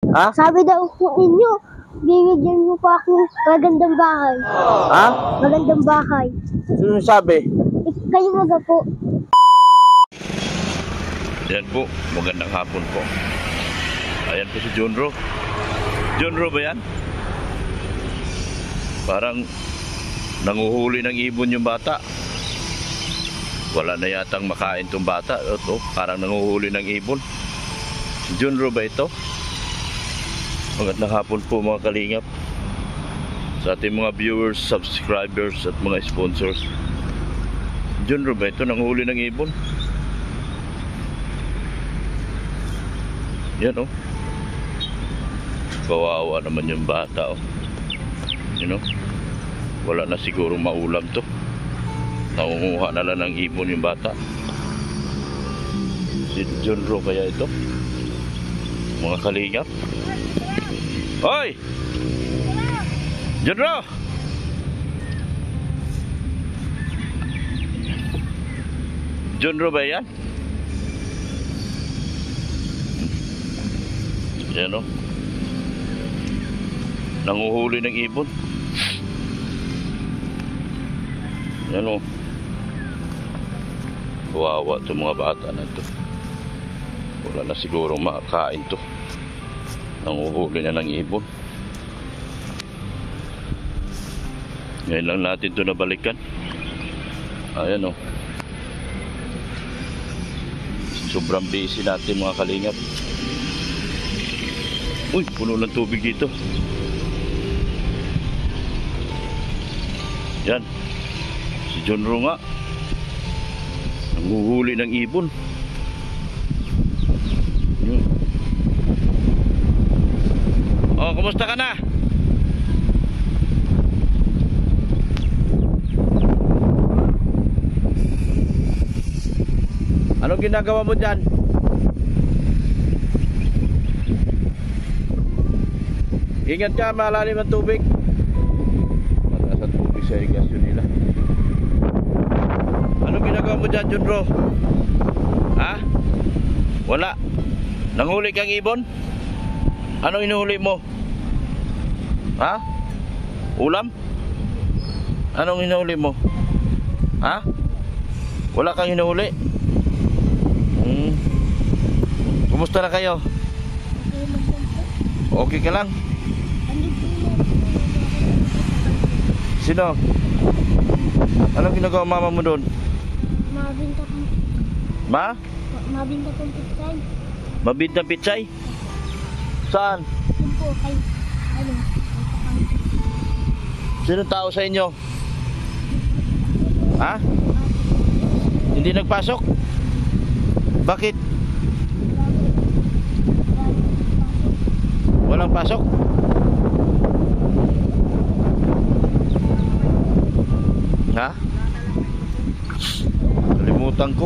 Ha? Sabi daw ko inyo, bibigyan mo pa ako ng magandang bahay. Ha? Magandang bahay. Sino sabi? Kayo maga po. Yan po, magandang hapon po. Ayan po si Junro. Junro ba yan? Parang nanguhuli ng ibon yung bata. Wala na yatang makain tong bata. Ito, parang nanguhuli ng ibon. Junro ba ito? Magandang hapon po mga kalingap. Sa ating mga viewers, subscribers at mga sponsors. Junro ba ito? Nanguhuli ng ibon? Yan oh. Kawawa naman yung bata oh. You know? Wala na siguro maulam to. Nangunguha na lang ng ibon yung bata. Si Junro kaya ito? Mga kalingap. Hoy! Junro! Junro ba yan? Yan o. Nanguhuli ng ibon. Yan o. Kawawa itong mga bata na ito. Wala na siguro makakain to. Nanguhuli na ng ibon. Ngayon lang natin ito nabalikan. Ayan o. Sobrang busy natin mga kalingap. Uy, puno ng tubig dito. Yan. Si Junro nga. Nanguhuli ng ibon. Yun. Oh, kumusta ka na? Anong ginagawa mo dyan? Ingat ka, malalim ang tubig. Mataas ang tubig sa irigasyon nila. Anong ginagawa mo dyan, Junro? Ha? Wala. Nanghuli kang ibon? Anong inuhuli mo? Ha? Ulam? Anong inuhuli mo? Ha? Wala kang inuhuli? Kumusta na kayo? Okay ka lang? Sino? Anong ginagawa mama mo doon? Mabinta kong Mabinta kong pitsay. Mabinta pitsay? Saan? Yun po kay ano? Sino tao sa inyo? Ha? Hindi nagpasok? Bakit? Walang pasok? Ha? Kalimutan ko.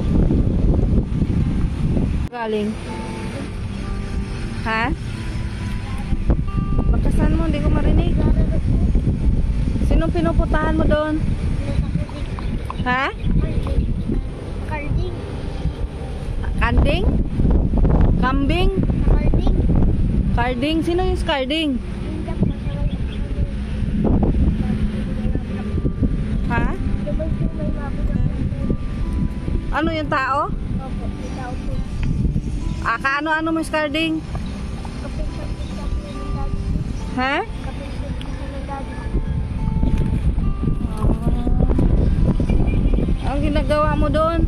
Galing. Ha? Bakasan mo, hindi ko marinig. Sinong pinuputahan mo doon? Ha? Carding. Kanding? Kambing? Carding. Carding? Sino yung carding? Ha? Ano yung tao? Opo, may tao po. Kaano-ano mo yung carding? Ha? Ang ginagawa mo doon?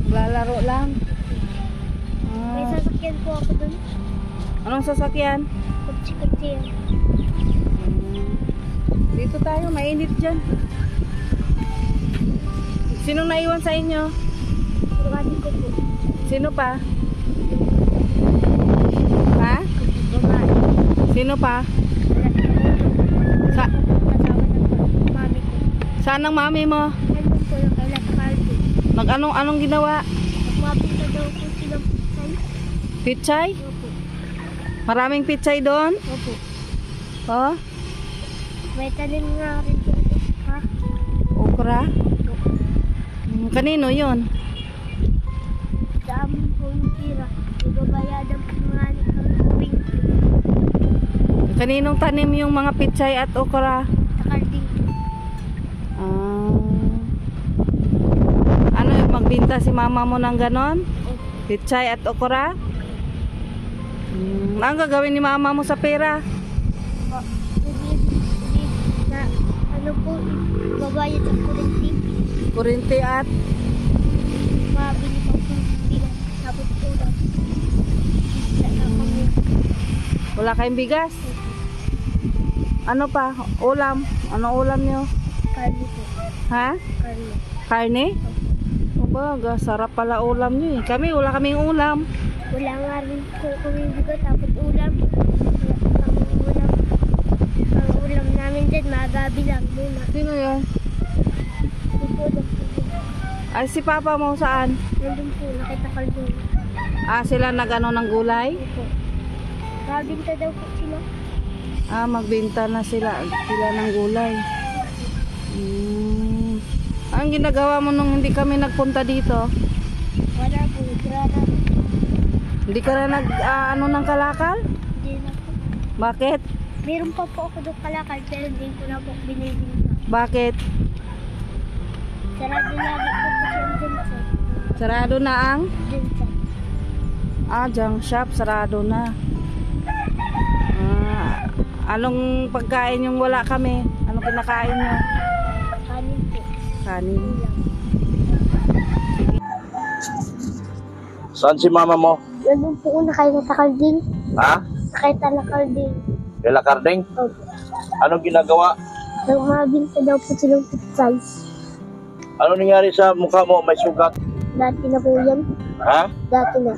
Lalaro lang. May sasakyan po ako doon. Anong sasakyan? Kutsi-kutsi. Dito tayo, mainit dyan. Sino naiwan sa inyo? Kurani ko po. Sino pa? Ha? Babae. Sino pa? Kasama ng mami ko. Saan ang mami mo? Nandun po yung kailan sa Carding. Anong ginawa? Nagmapinta daw po silang pitsay. Pitsay? Opo. Maraming pitsay doon? Opo. Oh? May tanim nga rin po. Ha? Okra? Kanino yun? Dami po yung tira. pera. Ibabayadan po nga ni kami tuwing Kaninong tanim yung mga pitsay at okra? takalding. Ano yung magbinta si mama mo ng ganon? Pitsay at okra? Ang gagawin ni mama mo sa pera? Na ano po, babayad sa kurinti. Kurinti at Mabili pa po bilang tapos ulam. Wala na kami. wala kayong bigas? Ano pa? Ulam? Ano ulam nyo? Karne po. Ha? Karne. Karne? O ba, sarap pala ulam nyo eh. Kami, wala kaming ulam. Wala nga rin po kami bigas tapos ulam. Ang ulam. Ang ulam namin dyan, magabi lang muna. Sino yan? Ito na po. Ay, si papa mo saan? Nandun po, nakita ko doon. Sila nag-ano ng gulay? Ito. Kabinta daw po sila. Magbenta na sila ng gulay. Ang ginagawa mo nung hindi kami nagpunta dito? Wala po, grana. Hindi ka na ano ng kalakal? Hindi na po. Bakit? Meron pa po ako doon kalakal pero hindi ko na po binibinta. Bakit? Sarado lagi po po siyang Jensen. Sarado na ang? Jensen. Junk shop, sarado na. Anong pagkain yung wala kami? Anong kinakain nyo? Kanin po. Kanin. Ulam. Saan si mama mo? Nandun po ko nakita sa kalding. Ha? Nakita na kalding. Kila Carding? Opo. Anong ginagawa? Nagmabinta daw po silang size. Ano nangyari sa mukha mo? May sugat? Dati na po yan. Ha? Dati na.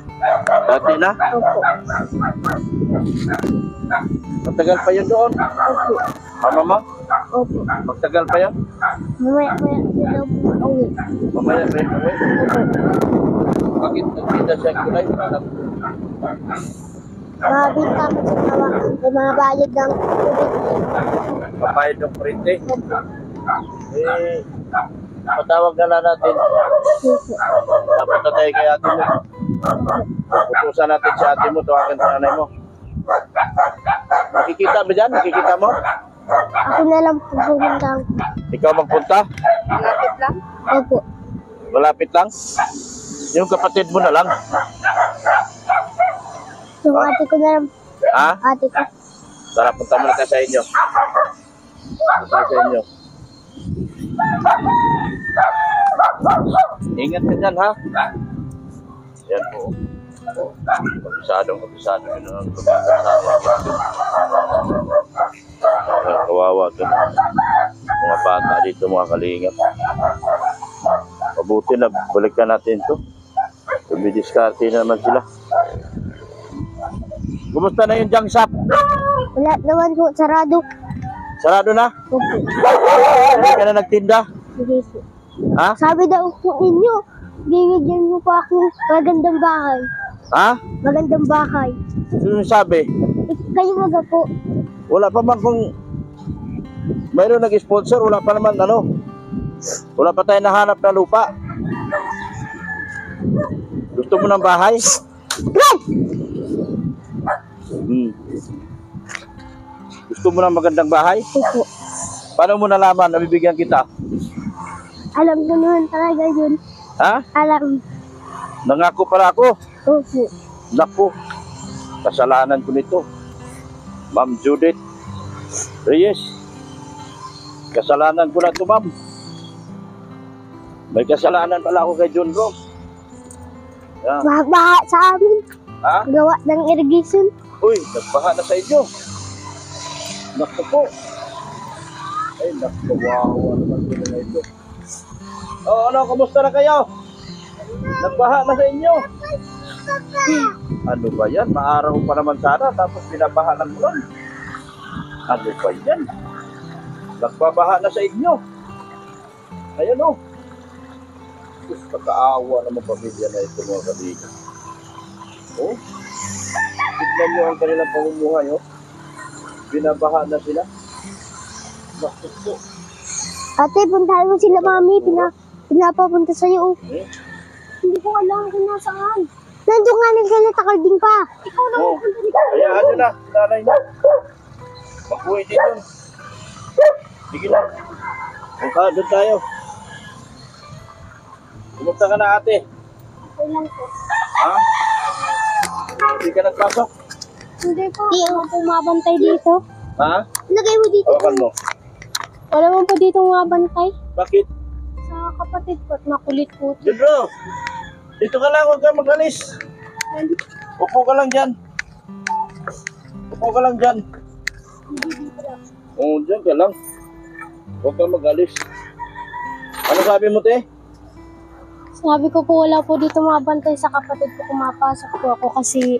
Dati na? Opo. Matagal pa yun doon? Opo. Mama mo? Opo. Magtagal pa yun? Mamaya ko daw po makauwi. Mamaya pa yun uwi? Bakit nagkita siya kulay? Mabinta ko sa tawa. May mga bayad ng tubig. Papayad ng kurente? Opo. Patawag na lang natin. Opo. Dapat na tayo kay ate mo. Pupusan natin si ate mo. Tawagan sa nanay mo. Nakikita ba dyan? Nakikita mo? Ako na lang po pumunta. Ikaw magpunta? Malapit lang? Opo. Malapit lang? Yung kapatid mo na lang? Yung ate ko na lang. Ha? Ate ko. Tara, punta muna tayo sa inyo. Punta tayo sa inyo. Ingat ka dyan, ha? Yan po. Kapisado yun ang kawawa ito. Mga bata dito, mga kalingap. Mabuti na, balikan natin ito. Tumidiskarte na naman sila. Kumusta na yung junk shop? Wala naman po. Sarado. Sarado na? Opo. Hindi ka na nagtinda? Hindi po. Ha? Sabi daw po ninyo, bibigyan mo pa ako ng magandang bahay. Ha? Magandang bahay. Sino sabi? Kayo maga po. Wala pa man kung mayroon nag-sponsor, wala pa naman ano. Wala pa tayo nahanap na lupa. Gusto mo ng bahay? Gusto mo ng magandang bahay? Opo. Paano mo nalaman na bibigyan kita? Alam ko naman talaga yun. Ha? Alam. Nangako pala ako. Opo. Naku, kasalanan ko nito. Ma'am Judith Reyes. Kasalanan ko na ito, ma'am. May kasalanan pala ako kay John Ross. Yeah. Baha sa amin. Ha? Gawa ng irrigation. Uy, nagbaha na sa inyo. Naku po. Ay, naku, wawa naman ko na ito. Ano, kumusta na kayo? Nagbaha na sa inyo. Ano ba yan? Maaraw pa naman sana, tapos binabaha ng ulan. Ano ba yan? Nagbabaha na sa inyo. Ayan o. Diyos, kakaawa naman pamilya na ito, mga kaibigan. Oh, tignan nyo ang kanilang pamumuhay, oh. Binabaha na sila. Bakit po? Ate, puntahan mo sila, mami. Pinapapunta sa'yo. Eh? Hindi ko alam kung nasaan. Nandun nga naglalata-carding pa. Ikaw na Oo. Hayaan nyo na. Nanay na. Mag-uwi din yun. Sige na. Doon tayo. Kumusta ka na ate? Okay lang po. Ha? Hindi ka nagpasok? Hindi po. Hindi ako pumabantay dito. Ha? Lagay mo dito. Hawakan mo. Wala mo po dito mabantay. Bakit? Sa kapatid ko at makulit po. Jodro, dito ka lang, huwag ka mag-alis. Upo ka lang dyan. Upo ka lang dyan. Oo, dyan ka lang. Huwag ka mag-alis. Ano sabi mo, te? Sabi ko po wala po dito mabantay sa kapatid ko. Pumapasok po ako kasi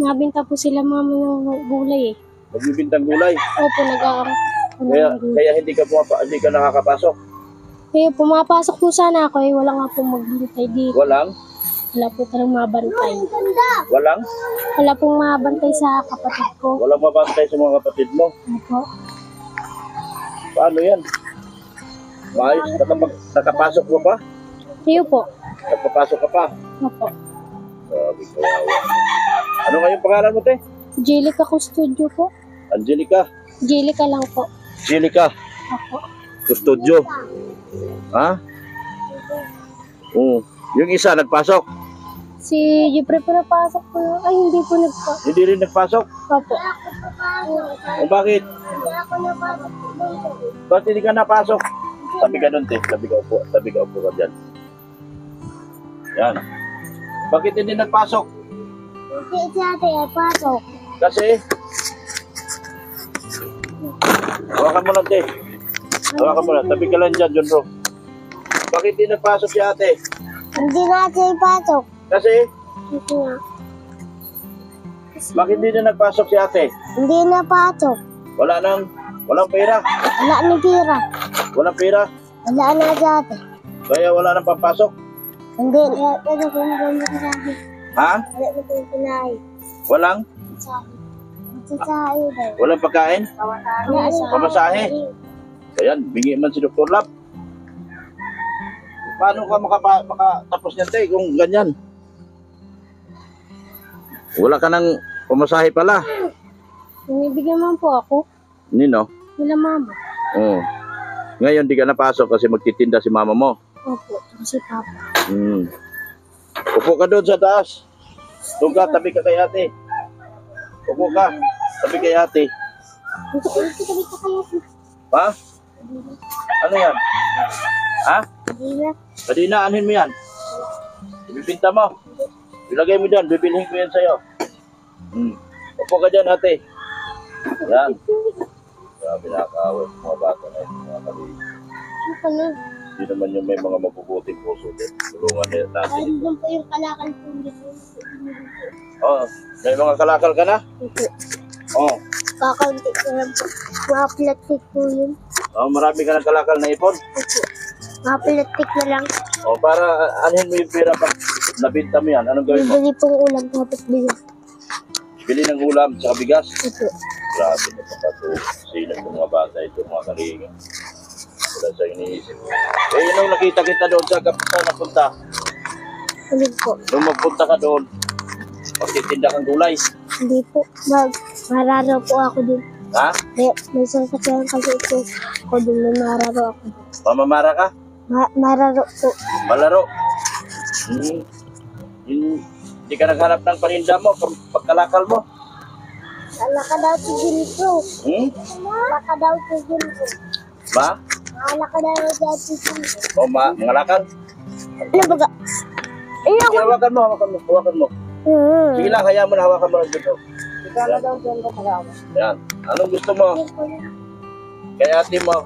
nabinta po sila mama ng gulay eh. Magbibintang gulay. Opo, nag-aaral. Kaya hindi ka nakakapasok. Kaya pumapasok po sana ako eh. Wala nga po magbantay dito. Walang? Wala po talang mabantay. Walang? Wala pong mabantay sa kapatid ko. Walang mabantay sa mga kapatid mo. Opo. Paano yan? Maayos, nakapasok mo pa? Kayo po. Nakapasok ka pa? Opo. Sabi ko, ano ngayong pangalan mo, te? Angelica Custodio po. Angelica? Angelica lang po. Angelica? Opo. Custodio? Ha? Oo. Yung isa, nagpasok? Si Jeffrey po napasok po. Ay, hindi po Hindi rin nagpasok? Opo. O bakit? Hindi ako napasok po. Ba't hindi ka napasok? Sabi ka doon, te. Sabi ka upo ka dyan. Yan. Bakit hindi nagpasok? Hindi siya tayo pasok. Kasi, hawakan mo lang, te. Hawakan mo lang. Tabi ka lang dyan, John Ro. Bakit hindi nagpasok si ate? Hindi na tayo pasok. Kasi, Hindi na. bakit hindi na nagpasok si ate? Hindi na pasok. Walang pera. Wala na tira. Walang pera. Wala na dati. Kaya wala nang papasok. Hindi na. Wala ko na pinahay. Ha? Wala ko na pinahay. Walang? Magsasahay daw. Walang pagkain? Pamasahe? Ayan, bingi man si Dr. Lab. Paano ka makatapos niyan, te, kung ganyan? Wala ka ng pamasahe pala. Binibigyan man po ako. Nino? Nila mama. Oo. Ngayon, di ka napasok kasi magtitinda si mama mo. Opo. Si papa. Upo ka doon sa taas. Doon ka, tabi ka kay ate. Upo ka, tabi kay ate. Dito kayo. Ha? Ano yan? Ha? Hindi na. Kadinaanin mo yan. Ibibinta mo. Ilagay mo dyan, bibilhin ko yan sa'yo. Upo ka dyan, ate. Yan. Grabe, nakakawin. Mga bata na yun, mga kaliit. Ano ka na? Hindi naman yung may mga mabubuting puso din. Tulungan natin. Ay, doon po yung kalakal po dito. Oh, may mga kalakal ka na? Opo. Oh. Kakaunti ko lang po. Mga plastic po yun. Oh, marami ka ng kalakal na ipon. Opo. Mga plastic na lang. Oh, para anhin mo yung pera pag nabinta mo yan. Anong gawin mo? Bibili pong ulam tapos bigas. Bili ng ulam sa bigas. Opo. Grabe na pagkato. Sino itong mga bata ito, mga kalinga. Wala sa iniisip. Eh, yun ang nakita kita doon sa kapitan na punta. Ulit po. Nung magpunta ka doon, magtitinda kang gulay. Hindi po. Mararaw po ako dun. Ha? May sasakyan kasi po ako dun. May mararaw ako dun. Mamamara ka? Mararaw po. Malaro. Hindi ka naghanap ng paninda mo, pagkalakal mo. Wala ka daw si Ginto. Wala ka daw si Ginto. Ba? Wala ka daw si Ginto. O mangalakal? Ano baga? Sige, hawakan mo. Sige lang, hayaan mo na hawakan mo lang dito. Ikaw na daw dyan ka talaga. Yan. Anong gusto mo? Kaya ate mo.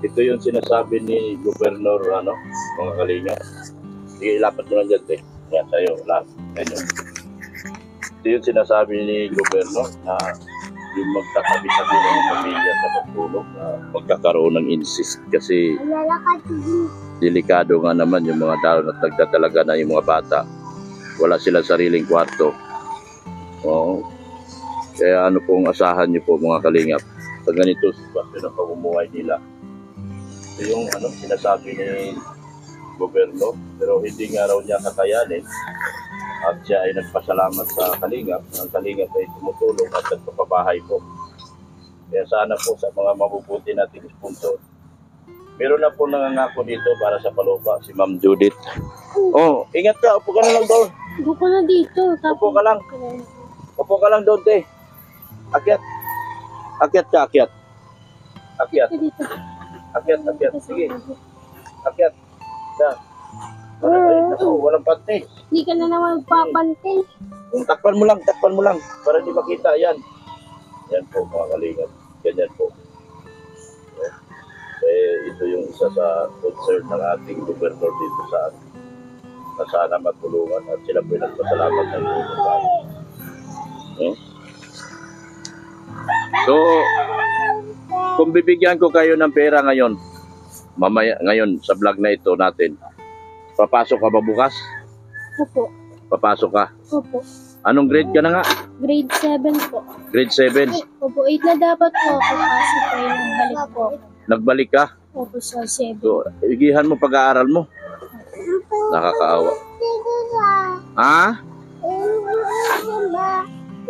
Ito yung sinasabi ni Gobernador, mga kalinga. Sige, ilapat mo lang dyan, te. Yan, sa'yo, lahat. Ganyan. Ito yung sinasabi ni Gobernador na yung magkakabi-sabi ng pamilya sa pagtulog na magkakaroon ng incest kasi Wala ka si Ginto. delikado nga naman yung mga tao na nagdadalaga na yung mga bata. Wala silang sariling kwarto. Oo. Kaya ano pong asahan niyo po mga kalingap sa ganito sitwasyon ng pamumuhay nila. Ito yung sinasabi ni gobyerno, pero hindi nga raw niya kakayanin. At siya ay nagpasalamat sa Kalingap. Ang Kalingap ay tumutulong at nagpapabahay po. Kaya sana po sa mga mabubuti nating sponsor. Meron na po nangangako dito para sa Palupa, si Ma'am Judith. Oh, ingat ka. Upo ka na lang doon. Upo ka na dito. Upo ka lang. Upo ka lang doon, te. Akyat. Akyat ka, akyat. Akyat. Dito. Akyat, akyat. Sige. Akyat. Sa. Ay, naku, walang pante. Hindi ka na naman papante. Takpan mo lang para di makita yan. Yan po mga Kalingap. Ganyan po. Ito yung isa sa concern ng ating gobernador dito sa atin. Na sana matulungan at sila po nagpasalamat ng tulungan. So, kung bibigyan ko kayo ng pera ngayon, mamaya, ngayon sa vlog na ito natin, papasok ka ba bukas? Opo. Papasok ka. Opo. Anong grade ka na nga? Grade 7 po. Grade 7. Opo, 8 na dapat po ako kasi kayo nagbalik po. Nagbalik ka? Opo, sa 7. So, igihan mo pag-aaral mo. Nakakaawa. Ha?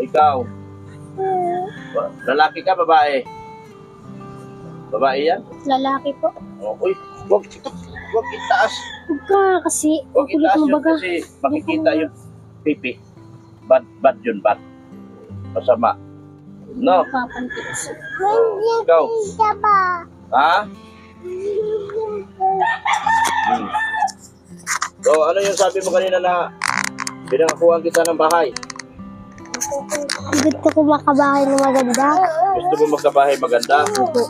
Ikaw? Lalaki ka, babae? Babae yan? Lalaki po. Oh, uy, wag itaas. Huwag ka kasi. Wag Kulit itaas mo yun baga. kasi makikita yung pipi. Bad yun, bad. Masama. No? Papantis. Ikaw? Ha? So, ano yung sabi mo kanina na pinangakuhan kita ng bahay? Gusto ko makabahay na maganda. Gusto mo magkabahay maganda? Opo.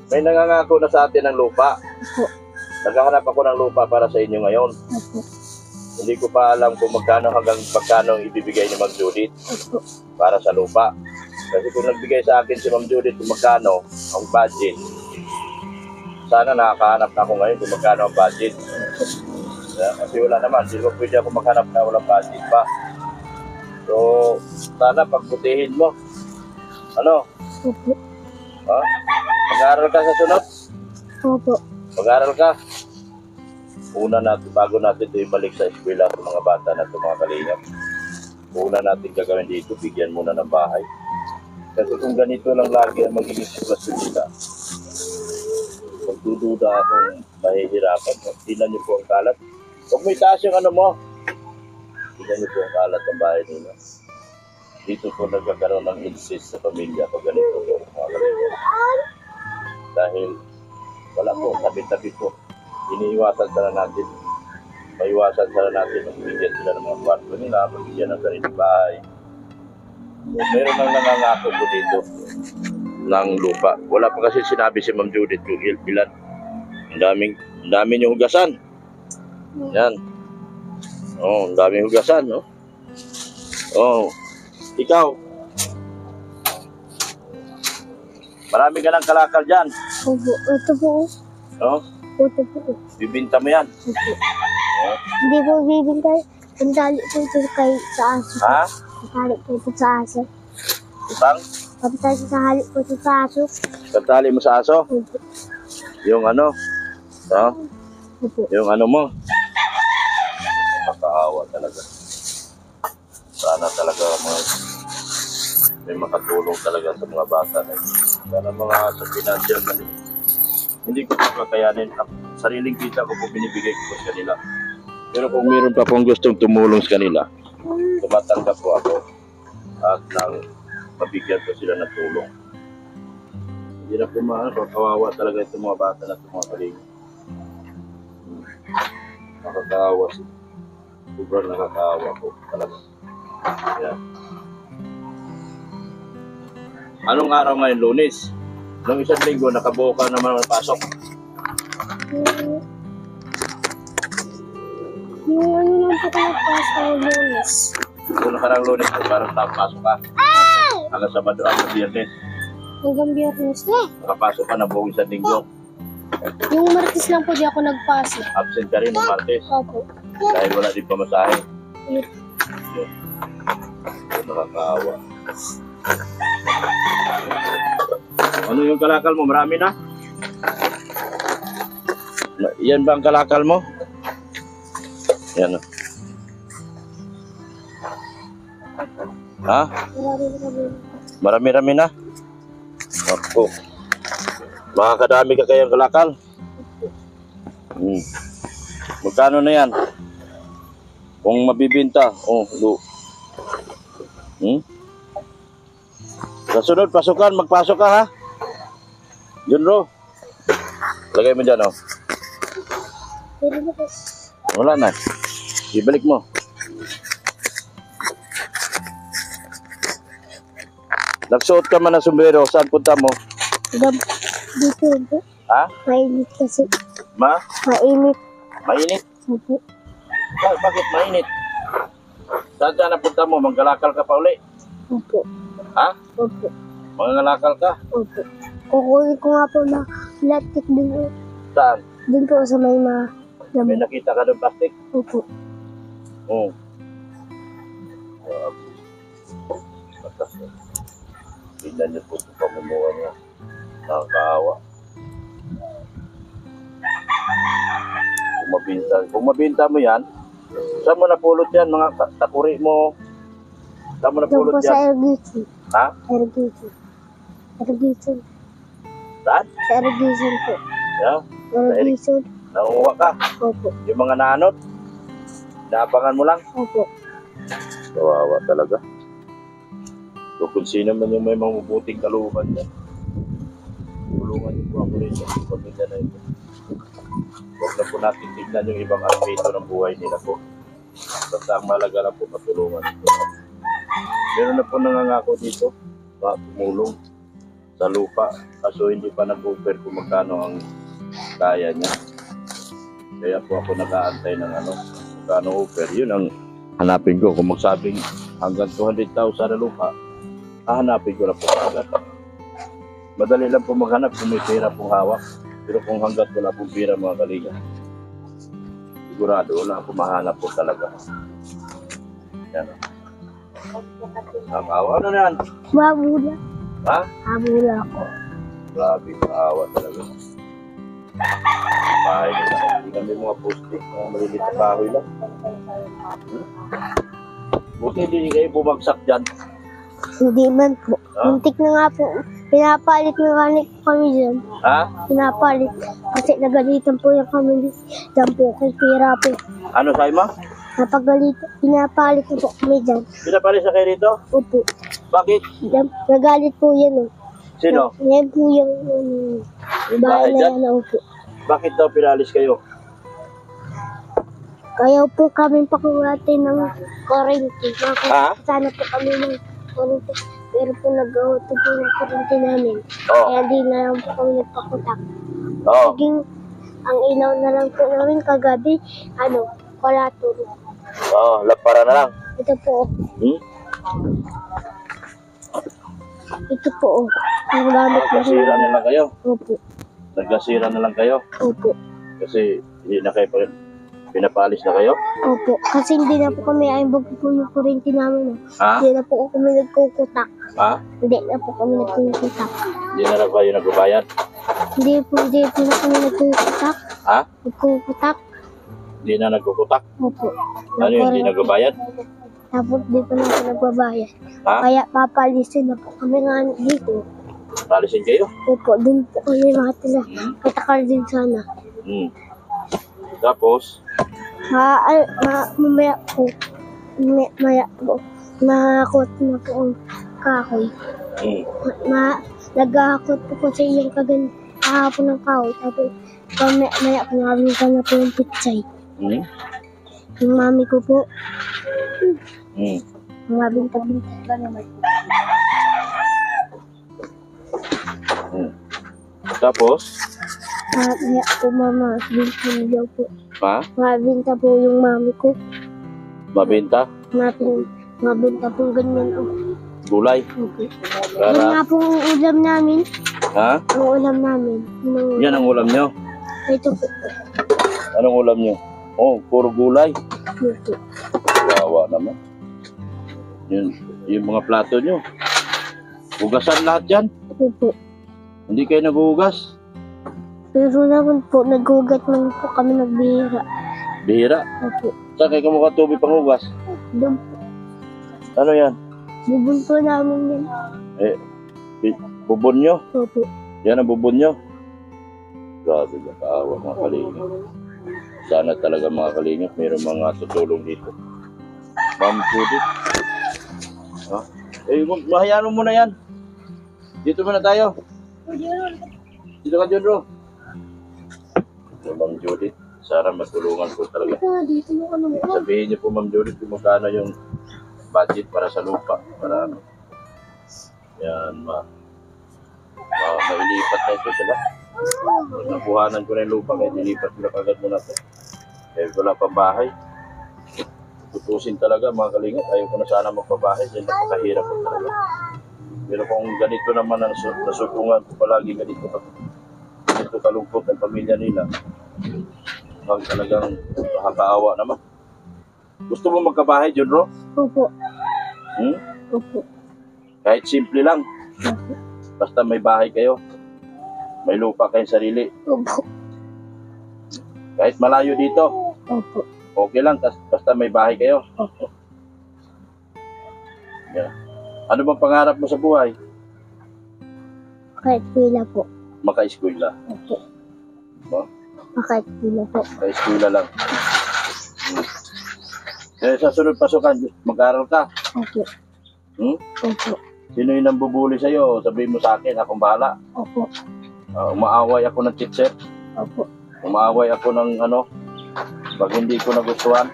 May nangangako na sa atin ng lupa. Opo. Naghahanap ako ng lupa para sa inyo ngayon. Opo. Hindi ko pa alam kung magkano hanggang magkano ibibigay ni Ma'am Judith Opo. para sa lupa. Kasi kung nagbigay sa akin si Ma'am Judith kung magkano ang budget, sana nakakahanap na ako ngayon kung magkano ang budget. Kasi wala naman, hindi ko pwede ako maghanap na walang budget pa. So, sana pagbutihin mo. Ano? Opo. Ha? Mag-aaral ka sa sunod? Opo. Mag-aaral ka? Una natin, bago natin ito ibalik sa eskwela sa mga bata na ito, mga Kalingap. Una natin gagawin dito, bigyan muna ng bahay. Kasi kung ganito lang lagi ang magiging sitwasyon nila, magdududa akong mahihirapan. Tingnan niyo po ang kalat. Huwag mo itaas yung ano mo. Tingnan niyo po ang kalat ng bahay nila. Dito po nagkakaroon ng incest sa pamilya pag ganito po, mga Kalingap. Dahil wala po, tabi-tabi po. Iniiwasan sana natin. Maiwasan sana natin ang bigyan sila ng mga kwarto nila, magbigyan ng sariling bahay. So, meron nang nangangako po dito ng lupa. Wala pa kasi sinabi si Ma'am Judith kung ilan. Ang daming yung hugasan. Yan. Oh, ang daming hugasan, no? Oh, ikaw. Marami ka ng kalakal dyan. Opo. Ito po. No? Ito po. Bibinta mo yan. Opo. Hindi po bibintay. Ang tali po ito kay sa aso. Ha? Ang tali po ito sa aso. Utang? Kapag sa hali po ito sa aso. Katali mo sa aso? Opo. Yung ano? No? Opo. Yung ano mo? Makaawa talaga. Sana talaga may makatulong talaga sa mga bata na ito. Sana mga sa financial na hindi ko pa kakayanin. Sariling kita ko po binibigay ko sa kanila. Pero kung meron pa pong gustong tumulong sa kanila, tumatanggap po ako at nang mabigyan ko sila ng tulong. Hindi na po kawawa talaga itong mga bata na itong mga Kalingap. Nakakaawa sila. Sobrang nakakaawa po talaga. Yan. Anong araw ngayon? Lunes? Nung isang linggo, nakabuo ka naman ang pasok. Yung ano lang po ko nagpasa ng Lunes. Kung nakarang Lunes, parang nakapasok ka. Hanggang Sabado at Biyernes. Hanggang Biyernes na. Nakapasok ka na buong isang linggo. Yung Martes lang po di ako nagpasa. Absent ka rin ng Martes. Opo. Dahil wala din pamasahe. Yun. Yun. So, nakakaawa. Ano yung kalakal mo? Marami na? Yan ba ang kalakal mo? Yan. Ha? Marami-rami na? Ako. Makakadami ka kayang kalakal? Magkano na yan? Kung mabibinta. Sa sunod, pasukan. Magpasok ka ha? Junro. Lagay mo dyan Wala na. Ibalik mo. Nagsuot ka man ng sombrero. Saan punta mo? Dito po. Ha? Mainit kasi. Mainit. Mainit? Opo. Bakit mainit? Saan ka napunta mo? Manggalakal ka pa uli? Opo. Ha? Opo. Mangangalakal ka? Opo. Kukunin ko nga po na electric din. Saan? Din po sa may mga May nakita ka ng plastic? Opo. Oo. Tignan niyo po yung pamumuha niya. Nakakaawa. Kung mabinta mo yan, saan mo napulot yan? Mga takuri mo. Saan mo Doon napulot po sa yan? irrigation. Ha? Irrigation. Irrigation. Saan? Sa irrigation po. Yeah. Irrigation. Nangunguha ka. Opo. Yung mga nanot, naabangan mo lang. Opo. Kawawa talaga. So kung sino man yung may mabubuting kalooban dyan, tulungan niyo po ako rin sa pamilya na ito. Huwag na po natin tignan yung ibang aspeto ng buhay nila po. Basta ang mahalaga na po matulungan ito. Meron na po nangangako dito, tumulong sa lupa. Kaso hindi pa nag-offer kung magkano ang kaya niya. Kaya po ako nag-aantay ng magkano offer. Yun ang hanapin ko. Kung magsabing hanggang 200,000 na lupa, hahanapin ko na po agad. Madali lang po maghanap kung may pera pong hawak. Pero kung hanggat wala pong pera mga kalinga, sigurado wala po mahanap po talaga. Yan. Nakawa. Ano na yan? Mabula. Ha? Mabula ako. Grabe, nakawa talaga. Bahay nila. Hindi kami mga poste. Mga malilit na bahay lang. Buti hindi kayo bumagsak dyan. Hindi man po. Muntik na nga po. Pinapalit na nga kami dyan. Ha? Pinapalit. Kasi nagalitan po yung kami dyan po. Kasi pira po. Ano sa'yo mo? Napagalitan. Pinapalit na po kami dyan. Pinapalis na kayo rito? Opo. Bakit? Nagalit po yan. Sino? Yan po yung Yung bahay bahay na dyan? yan. Opo. Bakit daw pinalis kayo? Kaya po kami pakurati ng kurente. Ha? Sana po kami ng kurente. Pero po nag-auto po ng kurente namin. Oo. Kaya di na lang po kami nagpakutak. Oo. Naging, ang ilaw na lang po namin kagabi, kolator. Oo, lapara na lang. Ito po, ito po, ang gamit na Nagkasira na lang kayo. Opo, Nagkasira na lang kayo. opo, Kasi hindi na kayo pinapalis na kayo. opo. Kasi hindi na po kami aimbog po yung kurente namin. Ha? Hindi na po kami nagkukutak. Ha? Hindi na po kami nagkukutak. Hindi na lang kayo nagbabayad. Hindi po na kami nagkukutak. Ha? Nagkukutak. Hindi na nagkukutak. Opo. Ano yun, hindi nagbabayad? Tapos di pa na ako nagbabayad. Ha? Kaya papalisin na po kami nga dito. Palisin kayo? Opo, dun po kami makatila. Katakal din sana. Tapos, Mamaya po, nakakot na po ang kahoy. Naghahakot po kasi yung kahapon ng kahoy. Tapos, maya po nabinta na po yung pitsay. Yung mami ko po, mabinta-binta ba naman. tapos, Maya po mama, binta niyo po. ha? Mabinta po yung mami ko. Mabenta? Mabinta po ganyan. Gulay? Okay. Yan Para, nga po ang ulam namin. ha? Ang ulam namin. Yan ang ulam nyo. Ito po. Anong ulam nyo? Oh, puro gulay. Ito. Wawa naman. Yung mga plato nyo. Hugasan lahat yan. Ito po. Hindi kayo naghuhugas. Pero naman po, naghugat man po kami nagbihira. Bihira. Opo. Saan kayo kamukha tubig panghugas? Doon po. Ano yan? Bubun po namin yan. Bubon nyo? Opo. Yan ang bubon nyo? Grabe, nakaawa mga kalingap. Sana talaga mga kalingap, mayroong mga tutulong dito. Ma'am Judith. Ha? Mahayaan mo na yan. Dito muna tayo. Dito ka, Jodro. Ma'am Judith, sana matulungan po talaga. Dito yung ano mo. Sabihin niyo po, Ma'am Judith, kung magkano yung budget para sa lupa. Para ano. Yan, mailipat na ito sila. Nakuhanan ko na yung lupa, kaya nilipat ko na kagad muna ito. Kaya wala pang bahay. Tutusin talaga mga kalingap. Ayaw ko na sana magpabahay. Dahil napakahirap po talaga. Pero kung ganito naman ang nasutungan ko palagi ganito kalungkot ang pamilya nila. Pag talagang nakakaawa naman. Gusto mo magkabahay, Jodro? Opo. Opo. Kahit simple lang. Opo. Basta may bahay kayo. May lupa kayong sarili. Opo. Kahit malayo dito. Opo. Okay lang. Basta may bahay kayo. Opo. Yeah. Ano bang pangarap mo sa buhay? Kahit pila po. Maka-eskwela. Opo. No? Kahit pila po. Maka-eskwela lang. Eh, sa sunod pasukan, mag-aaral ka. Opo. Opo. Sino yung nambubuli sa'yo? Sabihin mo sa akin, akong bahala. Opo. Umaaway ako ng teacher. Opo. Umaaway ako ng pag hindi ko nagustuhan.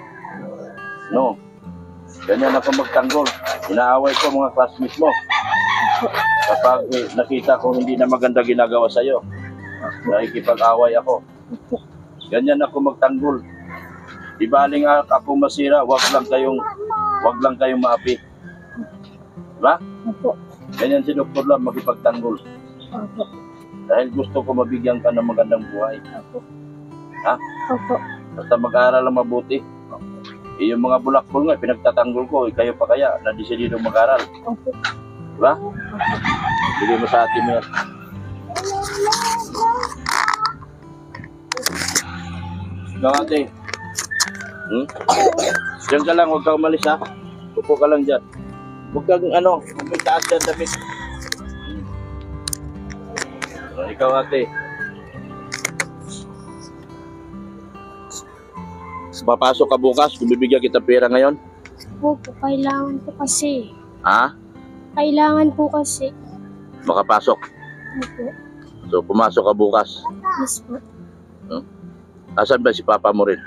No. Ganyan ako magtanggol. Inaaway ko mga classmates mo. Kapag nakita ko hindi na maganda ginagawa sa'yo, nakikipag-away ako. Ganyan ako magtanggol. Di baling ako masira, wag lang kayong maapi. Diba? Opo. Ganyan si Dr. Lam makipagtanggol. Opo. Dahil gusto ko mabigyan ka ng magandang buhay. Opo. Ha? Opo. Basta mag-aaral lang mabuti. Yung mga bulakbol nga, pinagtatanggol ko, kayo pa kaya, na-decidido mag-aaral. Opo. Diba? Bigay mo sa atin mo yan. Ikaw ate. Diyan ka lang, huwag ka umalis ha. Upo ka lang dyan. Huwag kang may taas dyan damit. Ikaw ate. Papasok ka bukas, kung bibigyan kita pera ngayon. Opo, kailangan po kasi. Ha? Kailangan po kasi. Makapasok. Opo. So, pumasok ka bukas. Yes po. Asan ba si papa mo rin?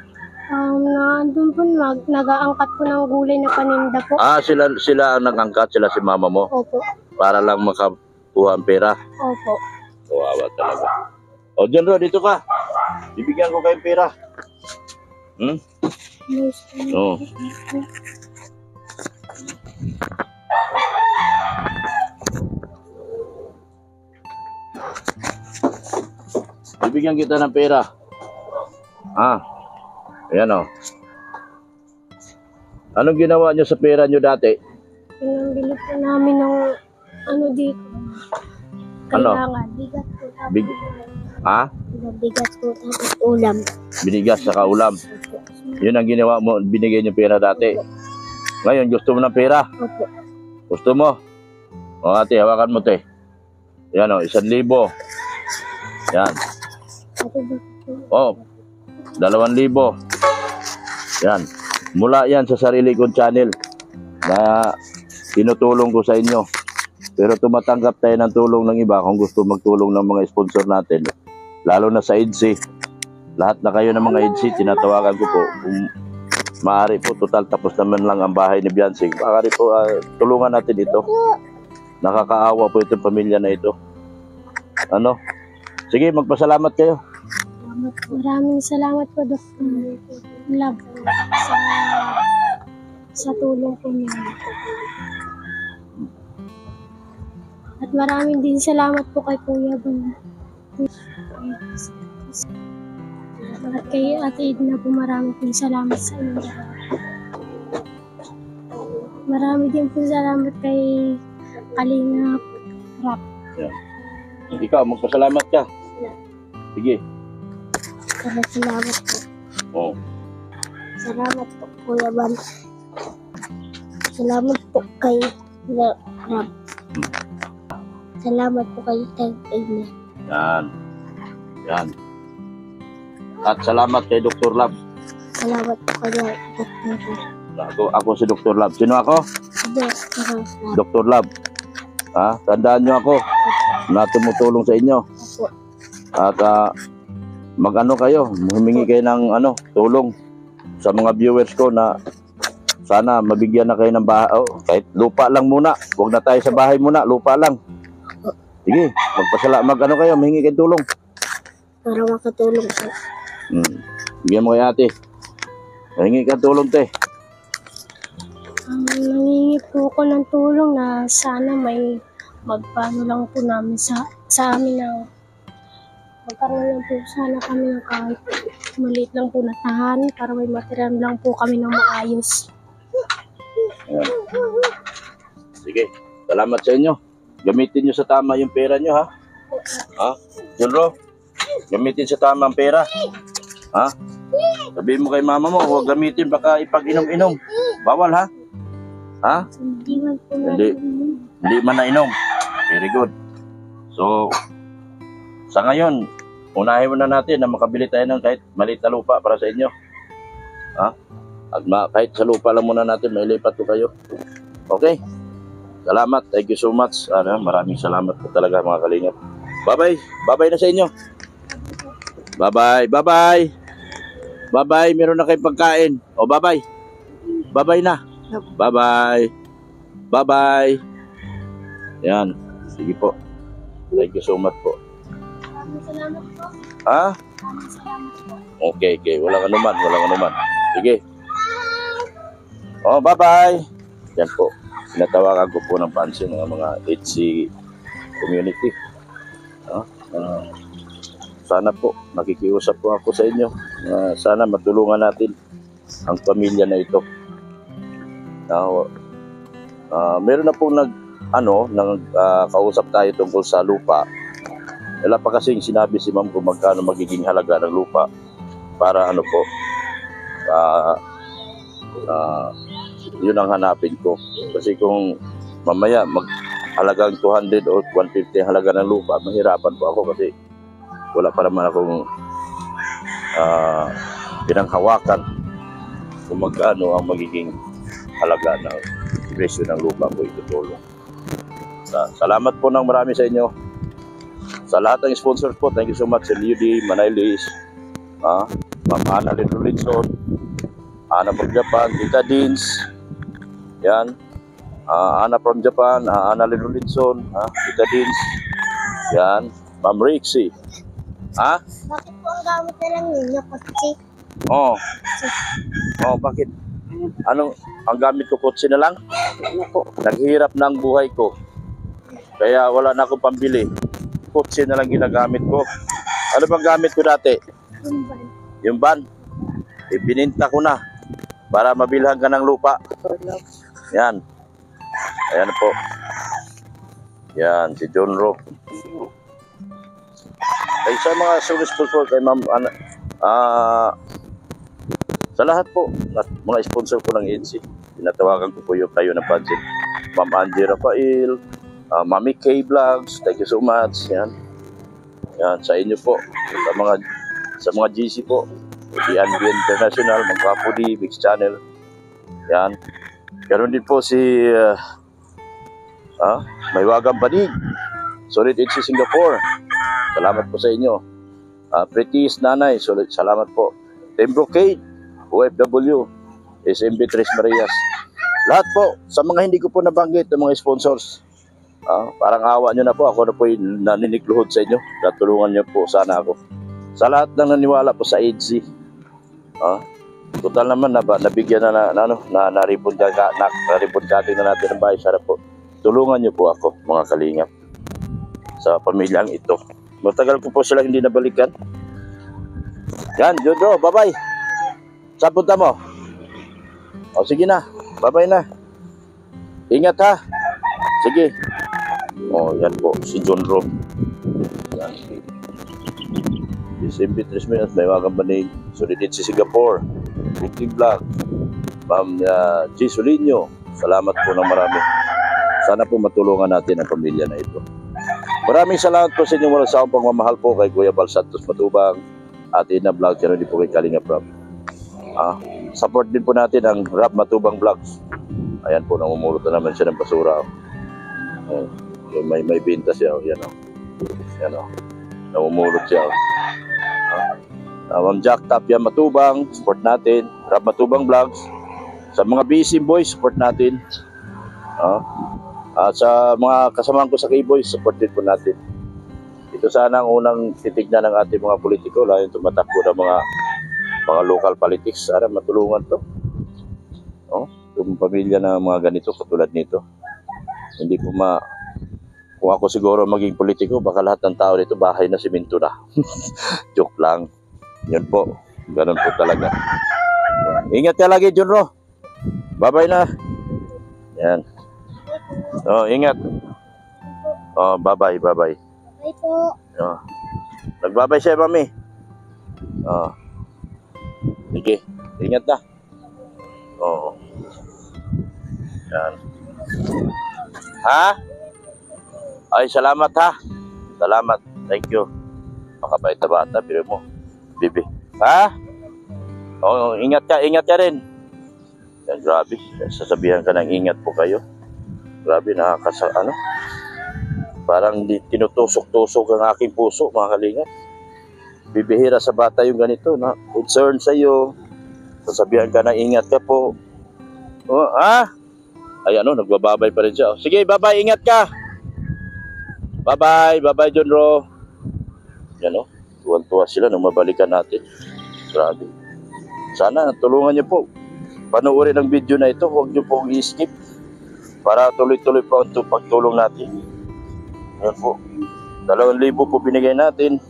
Nandun po, nag-aangkat po ng gulay na paninda po. Sila ang nag-angkat, sila si mama mo. Opo. Para lang makakuha ang pera. Opo. Kawawa talaga. O, John Ro, dito ka. Bibigyan ko kayong pera. Yes. Oo. Bibigyan kita ng pera. Ayan o. Anong ginawa nyo sa pera nyo dati? Pinambili po namin ng dito. Kailangan. Bigat po. Bigat po tapos ulam. Binigas saka ulam. Yun ang ginawa mo, binigay nyo pera dati. Ngayon, gusto mo ng pera? Opo. Gusto mo? O ate, hawakan mo te. Yan o, 1,000. Yan. O, 2,000. Yan. Mula yan sa sarili kong channel na tinutulong ko sa inyo. Pero tumatanggap tayo ng tulong ng iba kung gusto magtulong ng mga sponsor natin. Lalo na sa EDC. Lahat na kayo ng mga EDC, tinatawagan ko po. Kung maaari po, total tapos naman lang ang bahay ni Biansing. Maaari po, tulungan natin ito. Nakakaawa po itong pamilya na ito. Sige, magpasalamat kayo. Maraming salamat po, Dr. Love, sa tulong po niyo. At maraming din salamat po kay Kuya Bang. At kay Ate Edna po, maraming din salamat sa inyo. Marami din po salamat kay Kalinga Rap. Yeah. Ikaw, magpasalamat ka. Sige. Salamat po. Oh. Salamat po, Kuya Ban. Salamat po kay Rab. Salamat po kay Tag-Aina. Yan. Yan. At salamat kay Dr. Lab. Salamat po kay Dr. Ako si Dr. Lab. Sino ako? Dr. Dr. Lab. Ha? Tandaan nyo ako na tumutulong sa inyo. Opo. At mag-ano kayo, humingi kayo ng tulong sa mga viewers ko na sana mabigyan na kayo ng bahay. Oh, kahit lupa lang muna. Huwag na tayo sa bahay muna, lupa lang. Sige, mag-ano kayo, mahingi kayong tulong. Para makatulong po. Bigyan mo kay ate. Mahingi kang tulong, te. Nangingi po ako ng tulong na sana may magpano lang po namin sa amin na magkaroon lang po sana kami ng kahit maliit lang po na tahan para may material lang po kami ng maayos. Ayan. Sige, salamat sa inyo. Gamitin nyo sa tama yung pera nyo, ha? Ha? Junro, gamitin sa tama ang pera. Ha? Sabihin mo kay mama mo, huwag gamitin, baka ipag-inom-inom. Bawal, ha? Ha? Hindi man po Hindi man nainom. Very good. So, sa ngayon, unahin muna natin na makabili tayo ng kahit maliit na lupa para sa inyo. Ha? At kahit sa lupa lang muna natin, mailipat ko kayo. Okay? Salamat. Thank you so much. Maraming salamat po talaga mga kalingap. Bye-bye. Bye-bye na sa inyo. Bye-bye. Bye-bye. Bye-bye. Meron na kayong pagkain. O, bye-bye. Bye-bye na. Bye-bye. Bye-bye. Yan. Sige po. Thank you so much po. Salamat po. Ha? Salamat po. Okay, okay. Walang anuman. Sige. Oh, bye-bye. Yan po. Tinatawagan ko po ng pansin ng mga HC community. Sana po, nakikiusap po ako sa inyo. Sana matulungan natin ang pamilya na ito. Meron na po kausap tayo tungkol sa lupa. Wala pa kasing sinabi si ma'am kung magkano magiging halaga ng lupa para yun ang hanapin ko. Kasi kung mamaya halagang 200 o 150 ang halaga ng lupa, mahirapan po ako kasi wala pa naman akong pinanghawakan kung magkano ang magiging halaga ng presyo ng lupa ko itutulong. Salamat po ng marami sa inyo. Sa lahat ng sponsors po, thank you so much. Lyudi Manailis, Ma'am Ana Lidrolinson, Ana from Japan, Tita Dins, yan, Ana from Japan, Ana Lidrolinson, Tita Dins, yan, Ma'am Rixie. Bakit po ang gamit na lang ninyo? Kotse? Oh, bakit? Anong ang gamit ko, kotse na lang? Naghihirap na ang buhay ko. Kaya wala na akong pambili. Kotse na lang ginagamit ko. Ano bang gamit ko dati? Yung van. Ibininta ko na para mabilhan ka ng lupa. Yan. Ayan po. Yan, si John Ro. Ay, sa mga service sponsor kay Ma'am sa lahat po, mga sponsor ko ng EDC, tinatawagan ko po yung kayo ng pansin. Ma'am Angie Rafael, Mami K Vlogs, thank you so much. Yan. Yan, sa inyo po. Sa mga GC po. DNB International, Magpapudi, Mix Channel. Yan. Ganon din po si Maywagang Banig, Solid HC Singapore. Salamat po sa inyo. Pretty's Nanay, salamat po. Team Brocade, OFW, SMB Tres Marias. Lahat po, sa mga hindi ko po nabanggit, ng mga sponsors. Parang awa nyo na po, ako na po yung naninikluhod sa inyo. Katulungan nyo po sana ako. Sa lahat ng naniwala po sa EDC. Total naman nabigyan na na-ripon cutting na natin ng bahay. Sana po, tulungan nyo po ako, mga kalingap, sa pamilyang ito. Matagal ko po sila hindi nabalikan. Yan, Jodro, bye-bye. Saan punta mo? O, sige na, bye-bye na. Ingat ha. Sige. O, yan po, si John Ro. Yan. SMB 3 minutes, may mga kampanig. Solidit si Singapore. Big Vlog. Ma'am G. Solinio. Salamat po ng marami. Sana po matulungan natin ang pamilya na ito. Maraming salamat po sa inyong walang sawang pagmamahal po kay Kuya Bal Santos Matubang at Ina Vlog, kaya din po kay Kalinga Prab. Support din po natin ang Rap Matubang Vlogs. Ayan po, namumulot na naman siya ng basura. May binta siya. Yan o. Yan o. Namumulot siya. Ma'am Jack Tapia Matubang, support natin. Rap Matubang Vlogs. Sa mga busy boys, support natin. At sa mga kasamahan ko sa K-Boys, support din po natin. Ito sana ang unang titignan ng ating mga politiko, lalo yung tumatakbo ng mga local politics. Sana matulungan to. Yung pamilya na mga ganito, katulad nito. Hindi po kung ako siguro maging politiko, baka lahat ng tao dito bahay na simento na. Joke lang. Yan po. Ganun po talaga. Ingat ka lagi, Junro. Bye-bye na. Yan. Ingat. Bye-bye. Bye po. Nagbabay siya, mami. Sige. Ingat na. Yan. Ha? Ay, salamat ha. Salamat. Thank you. Makabait na bata, pero mo. Bibi. Ha? Ingat ka rin. Yan, grabe. Sasabihan ka ng ingat po kayo. Grabe, parang tinutusok-tusok ang aking puso, mga kalingat. Bibihira sa bata yung ganito, na concern sa iyo. Sasabihan ka ng ingat ka po. Ay, nagbababay pa rin siya. Sige, bye-bye, ingat ka. Bye-bye, John Ro. Yan tuwan-tuwa sila nung mabalikan natin. Grabe. Sana tulungan niyo po. Panoorin ang video na ito, huwag niyo pong i-skip. Para tuloy-tuloy po ang pagtulong natin. Yan po. 2,000 po binigay natin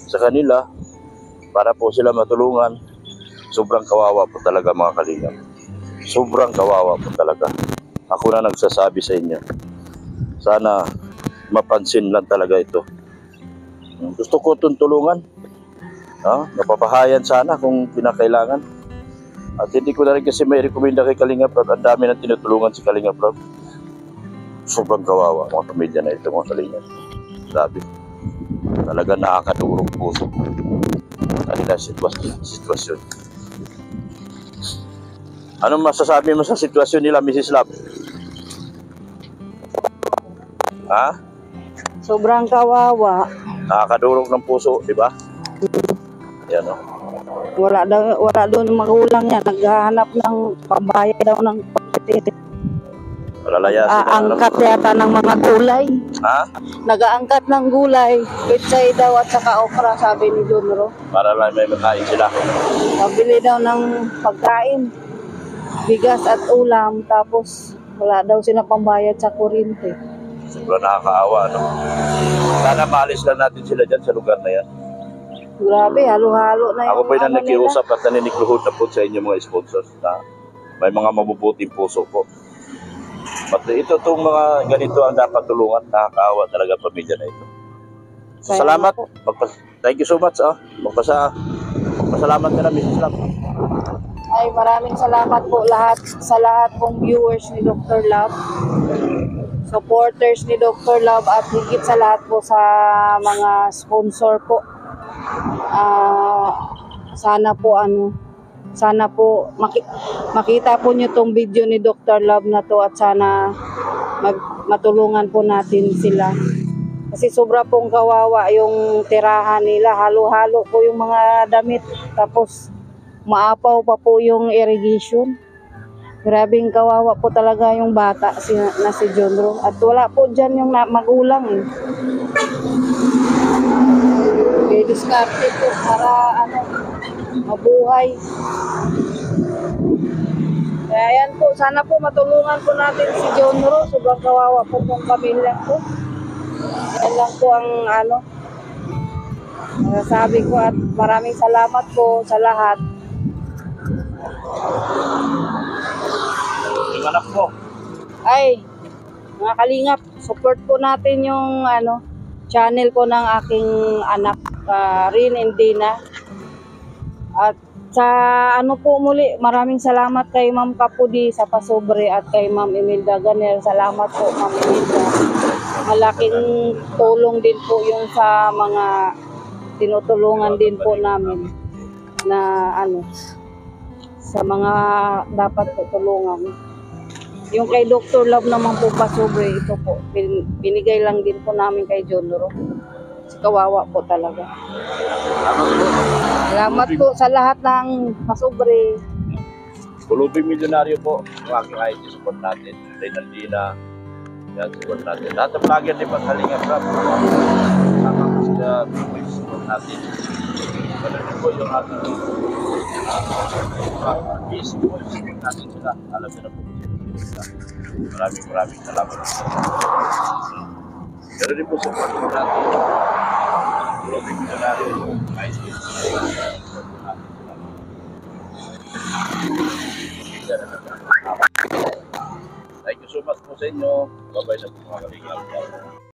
sa kanila para po sila matulungan. Sobrang kawawa po talaga, mga kalingap. Sobrang kawawa po talaga. Ako na nagsasabi sa inyo. Sana mapansin lang talaga ito. Gusto ko itong tulungan. Napapahayan sana kung pinakailangan. At hindi ko na rin kasi may rekomenda kay Kalinga Prab. Ang dami na tinutulungan si Kalinga Prab. Sobrang kawawa mga pamilya na ito, mga Kalinga. Grabe. Talaga nakakadurog puso. Kanila sitwasyon. Anong masasabi mo sa sitwasyon nila, Mrs. Love? Ha? Sobrang kawawa. Nakakadurog ng puso, di ba? Yan Wala doon magulang niya. Naghahanap ng pambayad daw ng pagtitit. Malalayasin Angkat yata ng mga gulay. Ha? Nag-aangkat ng gulay. Pitsay daw at saka okra, sabi ni Junro. Para lang may makain sila. Pabili daw ng pagkain. Bigas at ulam. Tapos wala daw sila pambayad sa kuryente. Sobrang nakakaawa, Sana maalis lang natin sila dyan sa lugar na yan. Grabe, halo-halo na Ako yung po yung nila. nakiusap at naninikluhod na po sa inyo mga sponsors na may mga mabubuting puso po. But ito itong mga ganito ang dapat tulungan. Nakakaawa talaga pamilya na ito. So, Kaya salamat. po. Thank you so much. Magpasalamat ka na, Mrs. Lam. Ay, maraming salamat po sa lahat pong viewers ni Dr. Love. Supporters ni Dr. Love at higit sa lahat po sa mga sponsor po. Sana po makita po niyo tong video ni Dr. Love na to at sana matulungan po natin sila. Kasi sobra pong kawawa yung tirahan nila, halo-halo po yung mga damit, tapos maapaw pa po yung irrigation. Grabing kawawa po talaga yung bata na si Junro. At wala po dyan yung magulang. Okay, diskarte po para mabuhay. Kaya yan po, sana po matulungan po natin si Junro. Sobrang kawawa po ng pamilya ko. Yan lang po ang sabi ko at maraming salamat po sa lahat. Yung anak mo. Ay, mga kalingap, support po natin yung channel po ng aking anak. Rin and Dina. At sa ano po muli, maraming salamat kay Ma'am Kapudi sa Pasobre at kay Ma'am Imelda Ganel. Salamat po, Ma'am Imelda. Malaking tulong din po yung sa mga tinutulungan din po namin na ano, sa mga dapat po tulungan. Yung kay Dr. Love naman po Pasobre, ito po, binigay lang din po namin kay John Loro. Kawawa po talaga. Salamat po sa lahat ng Pasobre. Kulubing Milyonaryo po. Yung aking IT support natin. Reynaldina. Yan, support natin. Lahat ng vlogger din pa Kalinga Prab. Sama ko sila. Support natin. Ganun din po yung aking support natin sila. Alam nyo na po sila. Maraming salamat. Ganun din po support natin. Kulubing Milyonaryo. Thank you so much po sa inyo. Bye-bye na po mga Kalinga.